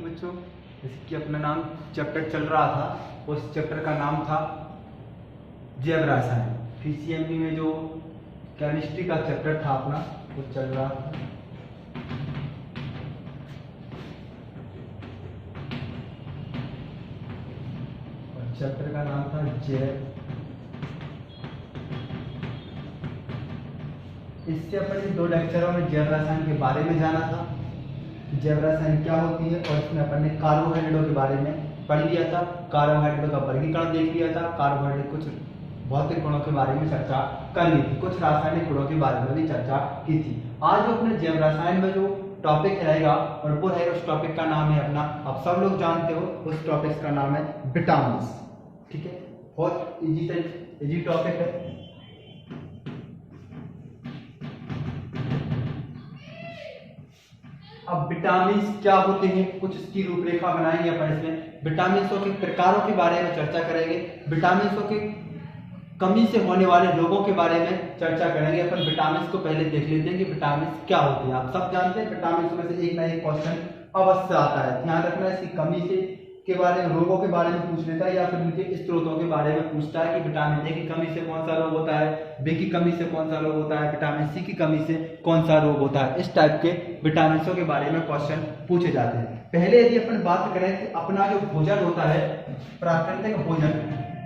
बच्चों, जैसे कि अपना नाम चैप्टर चल रहा था, उस चैप्टर का नाम था जैव रसायन। पीसीएमबी में जो केमिस्ट्री का चैप्टर था अपना वो चल रहा था। और चैप्टर का नाम था जैव। इससे अपन 2 लेक्चरों में जैव रसायन के बारे में जाना था, जैव रसायन क्या होती है, और इसमें अपन ने कार्बोहाइड्रेटों के बारे में पढ़ लिया था, कार्बोहाइड्रेटों का वर्गीकरण देख लिया था, कार्बोहाइड्रेट कुछ भौतिक गुणों के बारे में चर्चा कर ली थी, कुछ रासायनिक गुणों के बारे में भी चर्चा की थी। आज जो अपने जैव रसायन में जो टॉपिक रहेगा और वो है, उस टॉपिक का नाम है अपना, आप सब लोग जानते हो, उस टॉपिक का नाम है विटामिन। ठीक है, बहुत इजी टॉपिक है। अब विटामिन क्या होते हैं, कुछ इसकी रूपरेखा बनाएंगे अपन। इसमें विटामिन के प्रकारों के बारे में चर्चा करेंगे, विटामिन के कमी से होने वाले रोगों के बारे में चर्चा करेंगे। अपन विटामिन को पहले देख लेते हैं कि विटामिन क्या होते हैं। आप सब जानते हैं विटामिन में से एक ना एक क्वेश्चन अवश्य आता है, ध्यान रखना। इसकी कमी से के बारे में, रोगों के बारे में पूछ लेता है या फिर उनके स्त्रोतों के बारे में पूछता है कि विटामिन ए की कमी से कौन सा रोग होता है, बी की कमी से कौन सा रोग होता है, विटामिन सी की कमी से कौन सा रोग होता है। इस टाइप के विटामिन के बारे में क्वेश्चन पूछे जाते हैं। पहले यदि अपन बात करें कि अपना जो भोजन होता है, प्राकृतिक भोजन,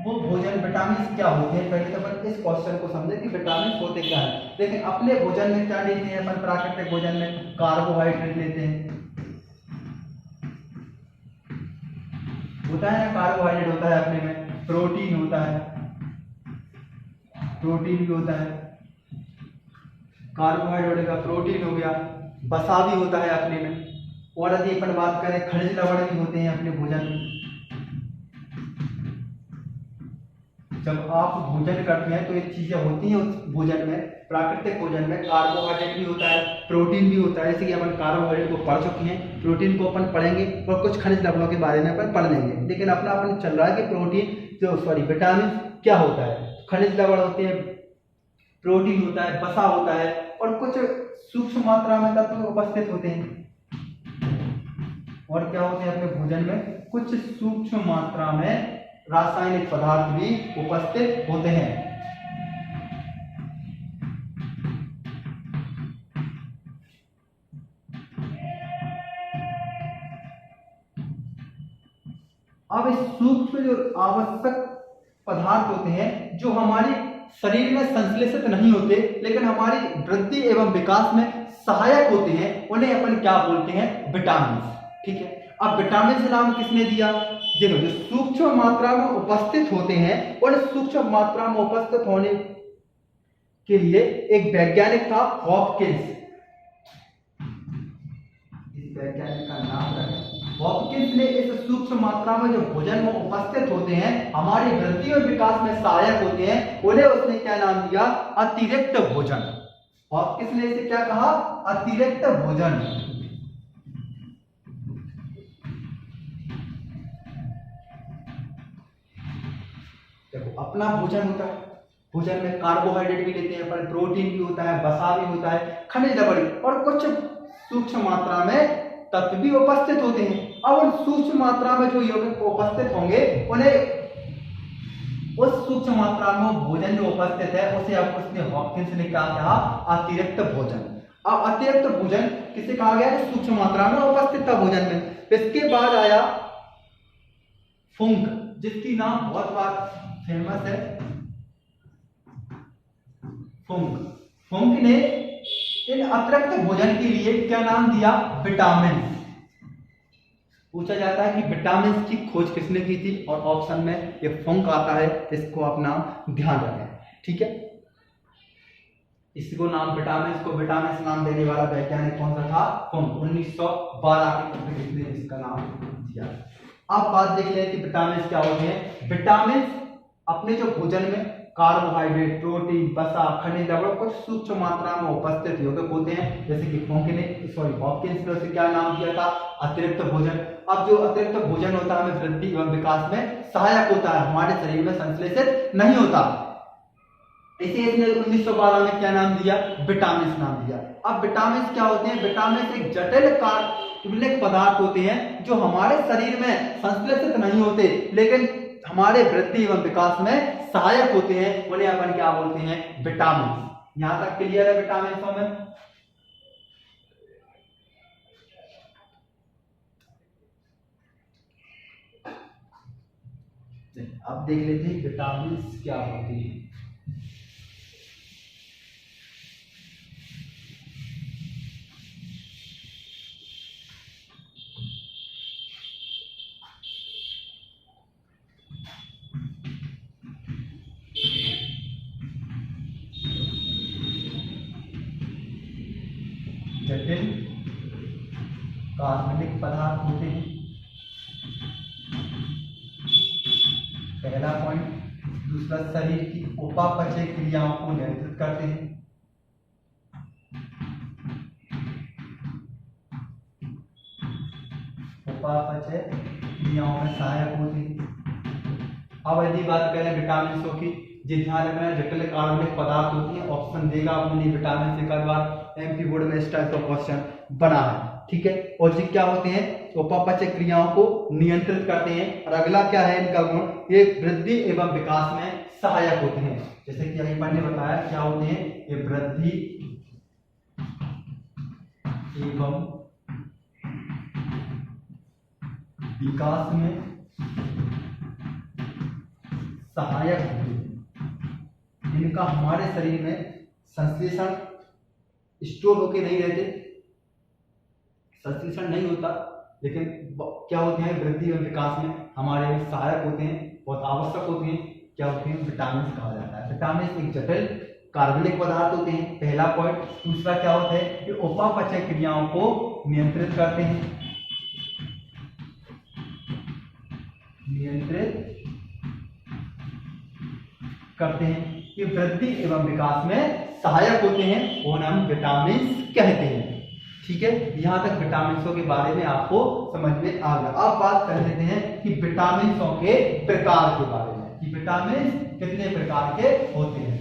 वो भोजन विटामिन क्या होते हैं, पहले तो अपन इस क्वेश्चन को समझे कि विटामिन होते क्या है। लेकिन अपने भोजन में क्या लेते हैं अपन, प्राकृतिक भोजन में कार्बोहाइड्रेट लेते हैं, होता है ना, कार्बोहाइड्रेट होता है अपने में, प्रोटीन होता है, प्रोटीन भी होता है, कार्बोहाइड्रेट का प्रोटीन हो गया, वसा भी होता है अपने में। और यदि अपन बात करें खनिज लवण भी होते हैं अपने भोजन में। जब आप भोजन करते हैं तो ये चीजें होती हैं उस भोजन में, प्राकृतिक भोजन में। कार्बोहाइड्रेट भी होता है, प्रोटीन भी होता है, जैसे कि अपन कार्बोहाइड्रेट को पढ़ चुके हैं, प्रोटीन को अपन पढ़ेंगे और कुछ खनिज लवणों के बारे में अपन पढ़ लेंगे। लेकिन अपना अपन चल रहा है कि प्रोटीन विटामिन क्या होता है। खनिज लवण होते हैं, प्रोटीन होता है, वसा होता है, और कुछ सूक्ष्म मात्रा में तत्व उपस्थित होते हैं। और क्या होते हैं अपने भोजन में, कुछ सूक्ष्म मात्रा में रासायनिक पदार्थ भी उपस्थित होते हैं। अब इस सूक्ष्म जो आवश्यक पदार्थ होते हैं, जो हमारे शरीर में संश्लेषित नहीं होते लेकिन हमारी वृद्धि एवं विकास में सहायक होते हैं, उन्हें अपन क्या बोलते हैं, विटामिन। ठीक है, अब विटामिन से नाम किसने दिया, देखो, जो सूक्ष्म मात्रा में उपस्थित होते हैं, और सूक्ष्म मात्रा में उपस्थित होने के लिए एक वैज्ञानिक था, हॉपकिंस। इस वैज्ञानिक का नाम है हॉपकिंस ने इस सूक्ष्म मात्रा में जो भोजन में उपस्थित होते हैं, हमारी वृद्धि और विकास में सहायक होते हैं, उन्हें उसने क्या नाम दिया, अतिरिक्त भोजन। हॉपकिंस ने इसे क्या कहा, अतिरिक्त भोजन। देखो, अपना भोजन होता है, भोजन में कार्बोहाइड्रेट भी लेते हैं अपन, प्रोटीन भी होता है, वसा भी होता है, खनिज लवण, और कुछ सूक्ष्म मात्रा में तत्व भी उपस्थित होते हैं। अब उन सूक्ष्म मात्रा में जो यौगिक उपस्थित होंगे, उन्हें उस सूक्ष्म मात्रा में भोजन जो उपस्थित है उसे अब उसने हॉपकिंस ने क्या कहा, अतिरिक्त भोजन। अब अतिरिक्त भोजन किसे कहा गया, सूक्ष्म मात्रा में उपस्थित था भोजन में। इसके बाद आया फुंक, जिसकी नाम बहुत बार फेमस है, फुंक ने इन अतिरिक्त भोजन के लिए क्या नाम दिया, विटामिन। पूछा जाता है कि विटामिन की खोज किसने की थी, और ऑप्शन में ये फुंक आता है, इसको आप नाम ध्यान रखें। ठीक है, इसको नाम विटामिन नाम देने वाला वैज्ञानिक कौन सा था, फुंक। 1912 के इसने इसका नाम दिया। अब बात देख लें कि विटामिन क्या होते हैं। विटामिन अपने जो भोजन में कार्बोहाइड्रेट, प्रोटीन, वसा, खनिज लवण कुछ सूक्ष्म मात्रा में उपस्थित यौगिक होते हैं, जैसे कि हॉपकिंस ने उसे क्या नाम दिया था, अतिरिक्त भोजन। अब जो अतिरिक्त भोजन होता है, हमें वृद्धि एवं विकास में सहायक होता है, हमारे शरीर में संश्लेषित नहीं होता। इसे इसने 1912 में क्या नाम दिया, विटामिन नाम दिया। अब विटामिन क्या होते हैं, विटामिन एक जटिल कार्बनिक पदार्थ होते हैं जो हमारे शरीर में संश्लेषित नहीं होते लेकिन हमारे वृद्धि एवं विकास में सहायक होते हैं, उन्हें अपन क्या बोलते हैं, विटामिन। यहां तक क्लियर है विटामिन में। अब देख लेते हैं विटामिन क्या होती है। जटिल कार्बनिक पदार्थ होते हैं, पहला पॉइंट। दूसरा, शरीर की उपापचय क्रियाओं को नियंत्रित करते हैं। उपापचय क्रियाओं में सहायक होते हैं। अब यदि बात करें विटामिन की, जी ध्यान रखना है जटिल कार्बनिक पदार्थ होती है, ऑप्शन देगा अपने विटामिन से कई बार एमपी बोर्ड में इस टाइप का क्वेश्चन बना है, ठीक है। और जी क्या होते हैं, उपापचय क्रियाओं को नियंत्रित करते हैं। और अगला क्या है इनका गुण, ये वृद्धि एवं विकास में सहायक होते हैं। जैसे कि अभी अपन ने बताया क्या होते हैं, ये वृद्धि एवं विकास में सहायक होते हैं। इनका हमारे शरीर में संश्लेषण स्टोर होके नहीं रहते, संश्लेषण नहीं होता, लेकिन क्या होते हैं, वृद्धि और विकास में हमारे में सहायक होते हैं, बहुत आवश्यक होते हैं। क्या होते हैं, विटामिन कहा जाता है। विटामिन एक जटिल कार्बनिक पदार्थ होते हैं, पहला पॉइंट। दूसरा क्या होता है, कि उपापचय क्रियाओं को नियंत्रित करते हैं, ये वृद्धि एवं विकास में सहायक होते हैं और हम विटामिन कहते हैं, ठीक है। यहां तक विटामिन के बारे में आपको समझ में आ गया। अब बात कर लेते हैं कि विटामिन के प्रकार के बारे में, कि विटामिन कितने प्रकार के होते हैं।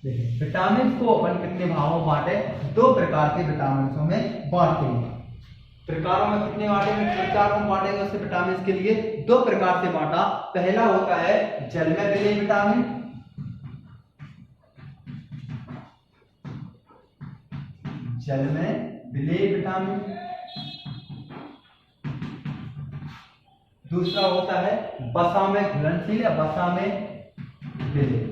देखिए विटामिन को अपन कितने भागों में बांटे, दो प्रकार के विटामिन में बांटते हैं। प्रकारों में कितने बांटे, प्रकारों में बांटेंगे उससे विटामिन के लिए दो प्रकार से बांटा। पहला होता है जल में विलीय विटामिन, जल में विलीय विटामिन। दूसरा होता है वसा में घुलनशील या वसा में विलीय।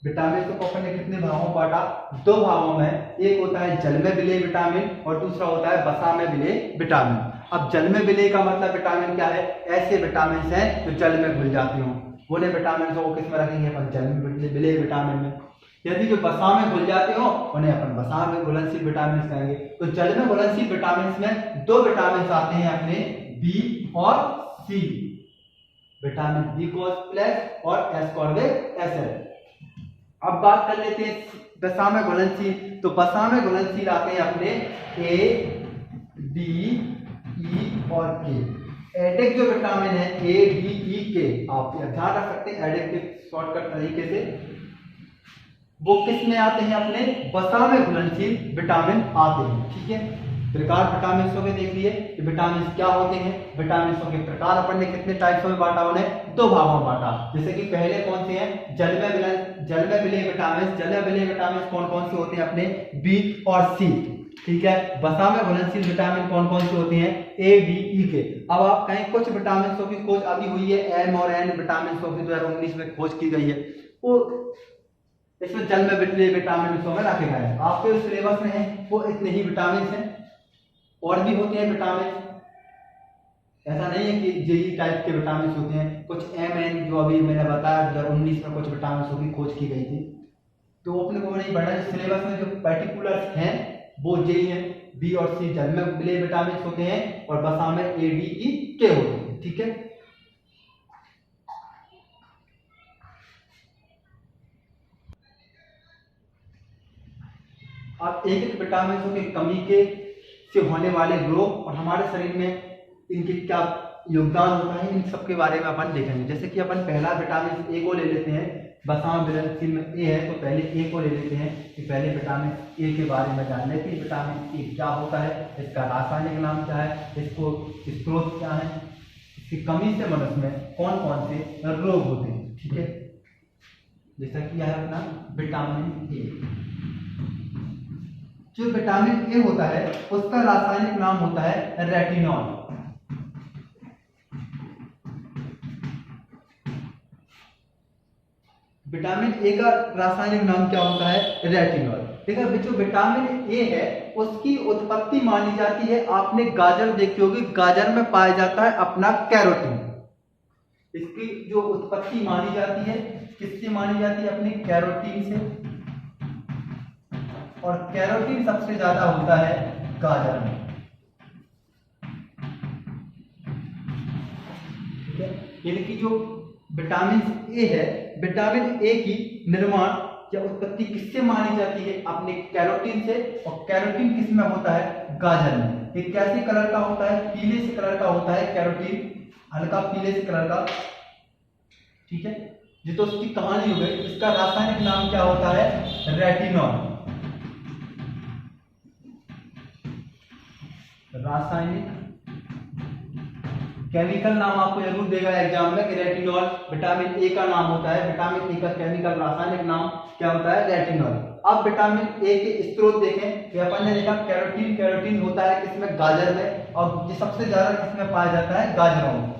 विटामिन को अपन ने कितने भागों में बांटा, दो भागों में। एक होता है जल में विलीय विटामिन और दूसरा होता है वसा में विलीय विटामिन। अब जल में विलीय का मतलब विटामिन क्या है, ऐसे विटामिन हैं जो जल में घुल जाते हो, बोले विटामिन को किस में रखेंगे अपन, जल में विलीय विटामिन में। यदि जो वसा में घुल जाते हो उन्हें अपन वसा में घुलनशील विटामिन कहेंगे। तो जल में घुलनशील विटामिन में दो विटामिन आते हैं अपने, बी और सी, विटामिन बी कॉम्प्लेक्स और एस्कॉर्बिक एसिड। अब बात कर लेते हैं वसा में घुलनशील, तो वसा में घुलनशील आते हैं अपने ए, डी, ई और के। एडिक जो विटामिन है ए, डी, ई, के, आप ध्यान रख सकते हैं एडिक के शॉर्टकट तरीके से, वो किस में आते हैं, अपने वसा में घुलनशील विटामिन आते हैं, ठीक है। प्रकार विटामिन के देख लिए कि विटामिन क्या होते हैं। विटामिन के प्रकार अपन ने कितने टाइप्स में बांटा, उन्हें दो भागों में बांटा। जैसे कि पहले कौन से हैं, जल में विलीय विटामिन। जल में विलीय विटामिन कौन कौन से होते हैं अपने, बी और सी, ठीक है। वसा में घुलनशील विटामिन कौन कौन से होते हैं, ए, डी, ई, के। अब आप कहें कुछ विटामिन की खोज अभी हुई है, एम और एन विटामिन की 2019 में खोज की गई है, वो इसमें जल में विलीय विटामिन में रखे गए हैं। आपके सिलेबस में है वो इतने ही विटामिन हैं, और भी होते हैं विटामिन। ऐसा नहीं है कि जेई टाइप के विटामिन होते हैं, कुछ एम एन जो अभी मैंने बताया 2019 में कुछ विटामिन की खोज की गई थी, तो अपने को नहीं पढ़ना। सिलेबस में जो पर्टिकुलर्स हैं वो जेई हैं, बी और सी जल में विलीय विटामिन होते हैं और वसा में ए, डी, ई, के होते हैं, ठीक है। अब एक एक विटामिन की कमी के से होने वाले रोग और हमारे शरीर में इनके क्या योगदान होता है, इन सब के बारे में अपन देखेंगे। जैसे कि अपन पहला विटामिन ए को ले लेते हैं, बसाम विटामिन में ए है तो पहले ए को ले लेते हैं कि पहले विटामिन ए के बारे में जान लेते हैं। विटामिन ए क्या होता है, इसका रासायनिक नाम क्या है, इसको स्रोत क्या है, इसकी कमी से मनुष्य में कौन कौन से रोग होते हैं। ठीक है, जैसा कि यह है अपना विटामिन ए। जो विटामिन ए होता है उसका रासायनिक नाम होता है रेटिनॉल। विटामिन ए का रासायनिक नाम क्या होता है, रेटिनॉल। देखिए जो विटामिन ए है उसकी उत्पत्ति मानी जाती है, आपने गाजर देखी होगी, गाजर में पाया जाता है अपना कैरोटीन। इसकी जो उत्पत्ति मानी जाती है किससे मानी जाती है, अपने कैरोटीन से, और कैरोटीन सबसे ज्यादा होता है गाजर में। ठीक है, यानी जो विटामिन ए है, विटामिन ए की निर्माण या उत्पत्ति किससे मानी जाती है, अपने कैरोटीन से, और कैरोटीन किस में होता है, गाजर में। ये कैसे कलर का होता है, पीले से कलर का होता है कैरोटीन, हल्का पीले से कलर का। ठीक है, ये तो उसकी कहानी हो गई। इसका रासायनिक नाम क्या होता है, रेटिनॉल। रासायनिक केमिकल नाम आपको जरूर देगा एग्जाम में कि रेटिनॉल विटामिन ए का नाम होता है। विटामिन ए का केमिकल रासायनिक नाम क्या होता है, रेटिनॉल। अब विटामिन ए के स्रोत देखें कि अपन ने देखा कैरोटीन, कैरोटीन होता है किसमें, गाजर में, और ये सबसे ज्यादा किसमें पाया जाता है, गाजरों में।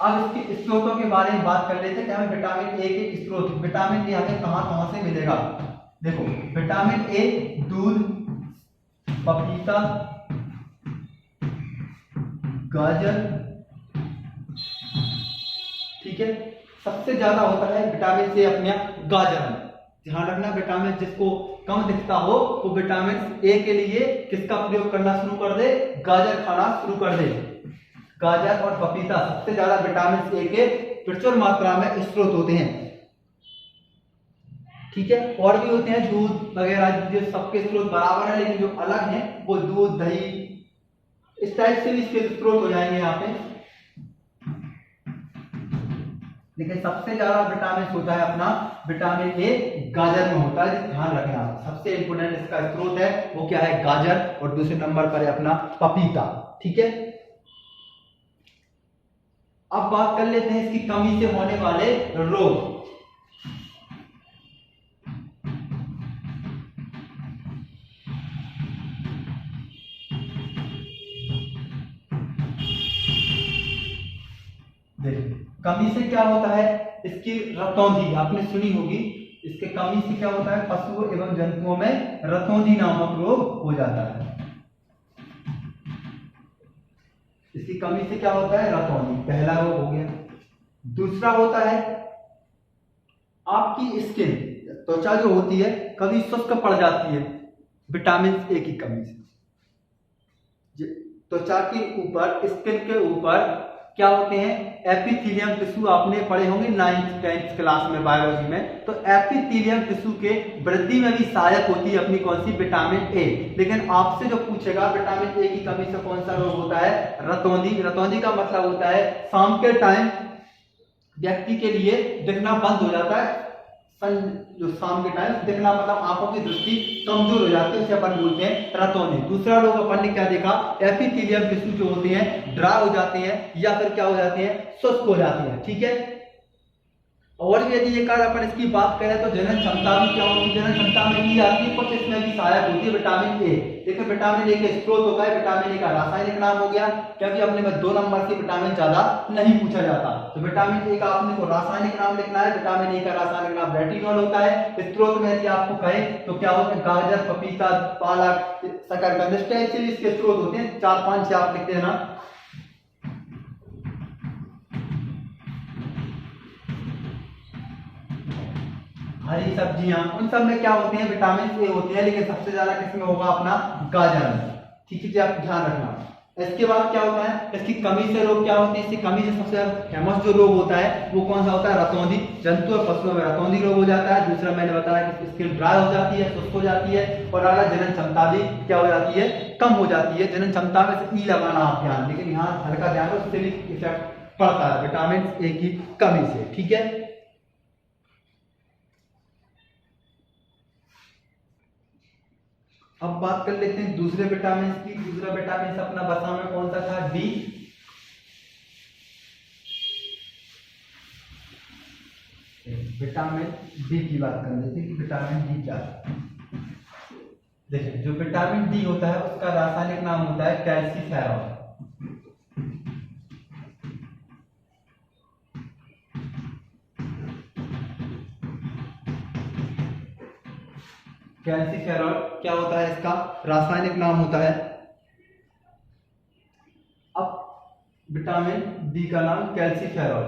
अब इसके स्रोतों के बारे में बात कर लेते हैं कि हमें विटामिन ए के स्रोत, विटामिन ए हमें कहां कहां से मिलेगा। देखो विटामिन ए दूध, पपीता, गाजर। ठीक है, सबसे ज्यादा होता है विटामिन से अपने गाजर में। ध्यान रखना, विटामिन जिसको कम दिखता हो वो विटामिन ए के लिए किसका प्रयोग करना शुरू कर दे, गाजर खाना शुरू कर दे। गाजर और पपीता सबसे ज्यादा विटामिन ए के प्रचुर मात्रा में स्रोत होते हैं। ठीक है, और भी होते हैं दूध वगैरह, जो सबके स्रोत बराबर है लेकिन जो अलग है वो दूध, दही, इस टाइप से भी इसके स्रोत हो जाएंगे यहाँ पे। लेकिन सबसे ज्यादा विटामिन होता है अपना विटामिन ए गाजर में होता है, ध्यान रखें आप। सबसे इंपोर्टेंट इसका स्रोत है वो क्या है, गाजर, और दूसरे नंबर पर है अपना पपीता। ठीक है, अब बात कर लेते हैं इसकी कमी से होने वाले रोग। कमी से क्या होता है, इसकी रतौंधी आपने सुनी होगी। इसके कमी से क्या होता है, पशुओं एवं जंतुओं में रतौंधी नामक रोग हो जाता है। इसकी कमी से क्या होता है, रतौंधी, पहला रोग हो गया। दूसरा होता है आपकी स्किन, त्वचा जो होती है कभी शुष्क पड़ जाती है विटामिन ए की कमी से। त्वचा के ऊपर, स्किन के ऊपर क्या होते हैं, एपिथेलियम टिश्यू, आपने पढ़े होंगे 9th 10th क्लास में बायोलॉजी में। तो एपिथेलियम टिश्यू के वृद्धि में भी सहायक होती है अपनी कौन सी, विटामिन ए। लेकिन आपसे जो पूछेगा विटामिन ए की कमी से कौन सा रोग होता है, रतौंधी। रतौंधी का मतलब होता है शाम के टाइम व्यक्ति के लिए दिखना बंद हो जाता है, जो शाम के टाइम दिखना मतलब आंखों की दृष्टि कमजोर हो जाती है, उसे अपन बोलते हैं रतौंधी। दूसरा रोग अपन ने क्या देखा, एपिथेलियम टिश्यू जो होते हैं ड्राई हो जाते हैं या फिर क्या हो जाते हैं, शुष्क हो जाते हैं। ठीक है, और भी यदि ये कार्य अपन इसकी बात करें तो जनन क्षमता भी क्या होती है, जनन क्षमता में भी आती है, कुछ इसमें भी सहायक होती है विटामिन ए। देखिए विटामिन ए के स्रोत हो गए, विटामिन ए का रासायनिक नाम हो गया, क्योंकि अपने में 2 नंबर से विटामिन ज्यादा नहीं पूछा जाता। तो विटामिन ए का आपने को रासायनिक नाम लिखना है। विटामिन ए का रासायनिक नाम रेटिनॉल होता है। स्रोत में यदि आपको कहे तो क्या होता है, गाजर, पपीता, पालक, शकरकंद, इस टाइप से इसके स्रोत होते हैं। 4-5 से आप लिखते हैं ना। हरी सब्जियां, उन सब में क्या होते हैं, विटामिन ए होते हैं, लेकिन सबसे ज्यादा किसमें होगा, अपना गाजर में। ठीक है जी, आप ध्यान रखना। इसके बाद क्या होता है, इसकी कमी से रोग क्या होते हैं, इसकी कमी से सबसे ज्यादा फेमस जो रोग होता है वो कौन सा होता है, रतौंधी। जंतु और पशुओं में रतौंधी रोग हो जाता है। दूसरा मैंने बताया कि स्किन ड्राई हो जाती है, सुस्त हो जाती है। और अगला जनन क्षमता भी क्या हो जाती है, कम हो जाती है। जनन क्षमता में से ई लगाना आप ध्यान, लेकिन यहाँ हल्का ध्यान रखो, उससे भी इफेक्ट पड़ता है विटामिन ए की कमी से, ठीक है। अब बात कर लेते हैं दूसरे विटामिन की। दूसरा विटामिन अपना बसा में कौन सा था, डी। विटामिन डी की बात कर लेते हैं कि विटामिन डी क्या है। देखिए जो विटामिन डी होता है उसका रासायनिक नाम होता है कैल्सीफेरॉल। कैल्सीफेरॉल क्या होता है, इसका रासायनिक नाम होता है। अब विटामिन डी का नाम कैल्सीफेरॉल,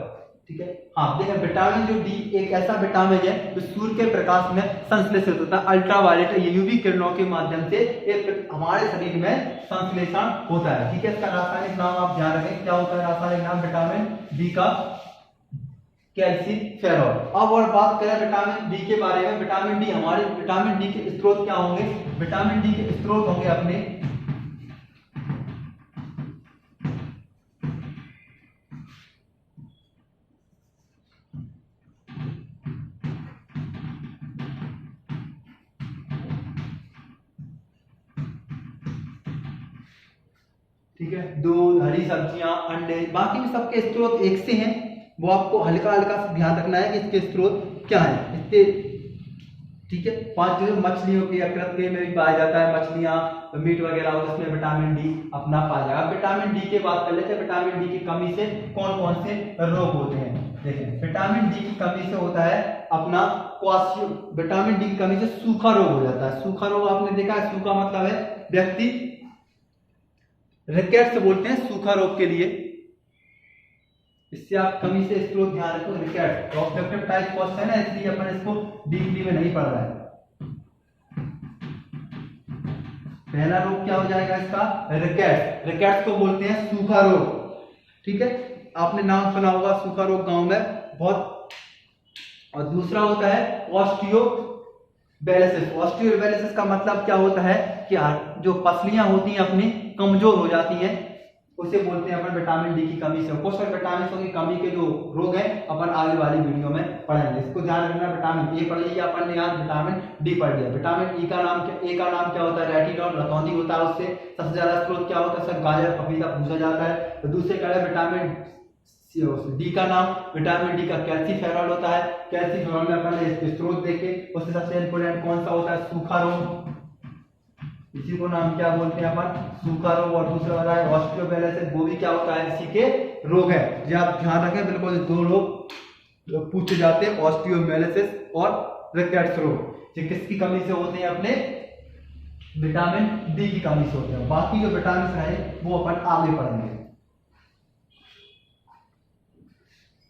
ठीक है। हाँ देखिए विटामिन जो डी एक ऐसा विटामिन है जो सूर्य के प्रकाश में संश्लेषित होता है, अल्ट्रावायलेट यूवी किरणों के माध्यम से एक हमारे शरीर में संश्लेषण होता है, ठीक है। इसका रासायनिक नाम आप ध्यान रखें, क्या होता है रासायनिक नाम विटामिन डी का, कैल्सीफेरॉल। अब और बात करें विटामिन डी के बारे में। विटामिन डी हमारे विटामिन डी के स्रोत क्या होंगे, विटामिन डी के स्रोत होंगे अपने ठीक है, दूध, हरी सब्जियां, अंडे, बाकी भी सबके स्रोत एक से हैं। वो आपको हल्का हल्का ध्यान रखना है कि इसके स्रोत क्या है इसके, ठीक है। 5 जो मछलियों की यकृत में भी पाया जाता है, मछलियां, मीट वगैरह हो, उसमें विटामिन डी अपना पाया जाएगा। विटामिन डी की बात कर लेते हैं, विटामिन डी की कमी से कौन कौन से रोग होते हैं। देखिए विटामिन डी की कमी से होता है अपना क्वासियो, विटामिन डी की कमी से सूखा रोग हो जाता है। सूखा रोग आपने देखा है, सूखा मतलब है व्यक्ति, रिकेट्स बोलते हैं सूखा रोग के लिए। इससे आप कमी से स्रोत ध्यान रखो, रिकेट्स ऑब्जेक्टिव टाइप क्वेश्चन है, इसलिए अपन इसको डीपली में नहीं पढ़ रहा है। पहला रोग क्या हो जाएगा इसका, रिकेट्स। रिकेट्स को बोलते हैं सूखा रोग, ठीक है। आपने नाम सुना होगा सूखा रोग गांव में बहुत। और दूसरा होता है ऑस्टियोबैलिसिस। ऑस्टियोबैलिसिस का मतलब क्या होता है कि जो पसलियां होती हैं अपनी कमजोर हो जाती हैं, उसे बोलते हैं अपन विटामिन डी की कमी से। कुछ विटामिन की कमी के जो रोग हैं अपन आगे वाली वीडियो में पढ़ेंगे, इसको ध्यान रखना। विटामिन ए पढ़ लिया अपन ने, यहाँ विटामिन डी पढ़ लिया। विटामिन ई का नाम ए का नाम क्या होता है, रेटिनॉल, रतौंधी होता है। उससे सबसे ज्यादा स्रोत क्या होता है, सब गाजर, पपीता पूछा जाता है। तो दूसरे का है विटामिन डी का नाम, विटामिन डी का कैल्सीफेरॉल होता है। कैल्सीफेरॉल में अपन इसके स्रोत देखे, उससे सबसे इंपोर्टेंट कौन सा होता है, सूखा रोग। इसी को नाम क्या बोलते हैं अपन, सूखा रोग। और दूसरा होता है ऑस्टियोबैलिसिस, वो भी क्या होता है, इसी के रोग है। जो आप ध्यान रखें, बिल्कुल 2 रोग पूछे जाते हैं, ऑस्टियोबैलिसिस और रिकेट्स रोग। ये किसकी कमी से होते हैं, अपने विटामिन डी की कमी से होते हैं। बाकी जो विटामिन है वो अपन आगे पढ़ेंगे।